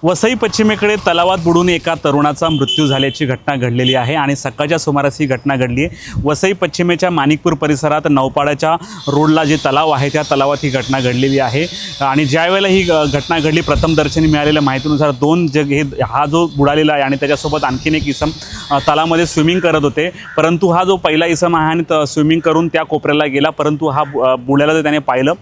वसई पश्चिमेकडे तलावात बुडून एका तरुणाचा मृत्यू झाल्याची घटना घडलेली आहे आणि सकाळच्या सुमारास ही घटना घडली आहे। वसई पश्चिमेच्या माणिकपूर परिसरात नौपाड्याच्या रोडला जे तलाव आहे त्या तलावात ही घटना घडलेली आहे आणि ज्यावेळेला ही घटना घडली प्रथमदर्शनी मिळालेल्या माहितीनुसार हा जो बुडालेला आहे आणि त्याच्यासोबत आणखीन एक इसम तलावामध्ये स्विमिंग करत होते, परंतु हा जो पहिला इसम आहे आणि स्विमिंग करून त्या कोपऱ्याला गेला, परंतु हा बुडायला जर त्याने पाहिलं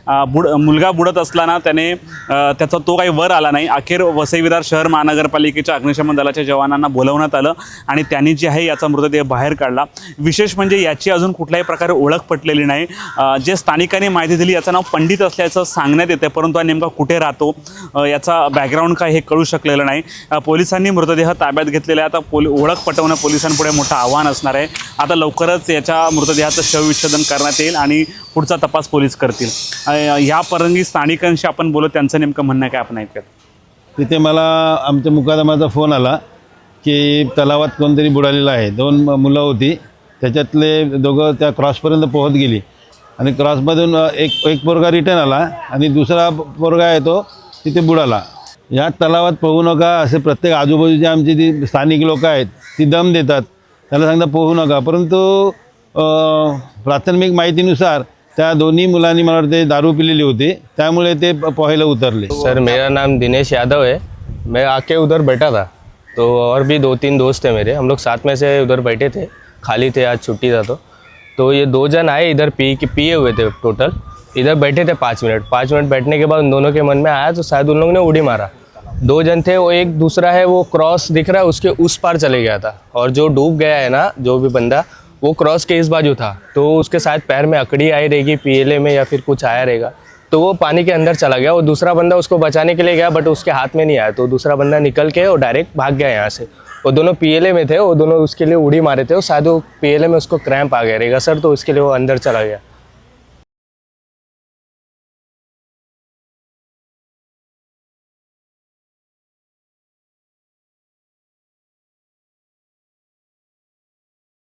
मुलगा बुडत असताना त्याने त्याचा तो काही वर आला नाही। अखेर वसई विरार शहर महानगरपालिकेच्या अग्निशमन दलाच्या जवानांना बोलवण्यात आलं आणि त्यांनी जे आहे याचा मृतदेह बाहेर काढला। विशेष म्हणजे याची अजून कुठल्याही प्रकारे ओळख पटलेली नाही। जे स्थानिकांनी माहिती दिली याचं नाव पंडित असल्याचं सांगण्यात येतं, परंतु हा नेमका कुठे राहतो याचा बॅकग्राऊंड काय हे कळू शकलेलं नाही। पोलिसांनी मृतदेह ताब्यात घेतलेला आहे। आता ओळख पटवणं पोलिसांपुढे मोठं आव्हान असणार आहे। आता लवकरच याच्या मृतदेहाचं शवविच्छेदन करण्यात येईल आणि पुढचा तपास पोलीस करतील। या परंगी स्थानिकांशी आपण बोलत त्यांचं नेमकं म्हणणं काय आपण ऐकूयात। तिथे मला आमच्या मुकादमाचा फोन आला की तलावात कोणतरी बुडालेलं आहे। 2 मुलं होती, त्याच्यातले दोघं त्या क्रॉसपर्यंत पोहत गेली आणि क्रॉसमधून एक पोरगा रिटर्न आला आणि दुसरा पोरगा आहे तो तिथे बुडाला। या तलावात पोहू नका असे प्रत्येक आजूबाजूचे आमची ती स्थानिक लोक आहेत ती दम देतात, त्याला सांगता पोहू नका, परंतु प्राथमिक माहितीनुसार त्या दोन्ही मुलांनी मला वाटते दारू पिलेली होती, त्यामुळे ते पोहायला उतरले। सर मेरा नाम दिनेश यादव है। मैं आके उधर बैठा था तो और भी 2-3 दोस्त थे मेरे, हम लोग साथ में से उधर बैठे थे, खाली थे, आज छुट्टी था तो ये 2 जन आए इधर पिए हुए थे टोटल, इधर बैठे थे 5 मिनट बैठने के बाद उन दोनों के मन में आया तो शायद उन लोगों ने उड़ी मारा। 2 जन थे, वो एक दूसरा है वो क्रॉस दिख रहा है उसके उस पार चले गया था और जो डूब गया है ना जो भी बंदा वो क्रॉस के इस बाजू था, तो उसके शायद पैर में अकड़ी आई रहेगी पीएलए में या फिर कुछ आया रहेगा, तो वो पानी के अंदर चला गया। वो दूसरा बंदा उसको बचाने के लिए गया बट उसके हाथ में नहीं आया, तो दूसरा बंदा निकल के और डायरेक्ट भाग गया यहाँ से। वो दोनों पीएलए में थे, वो दोनों उसके लिए उड़ी मारे थे, वो शायद वो पीएलए में उसको क्रैम्प आ गया रहेगा सर, तो उसके लिए वो अंदर चला गया।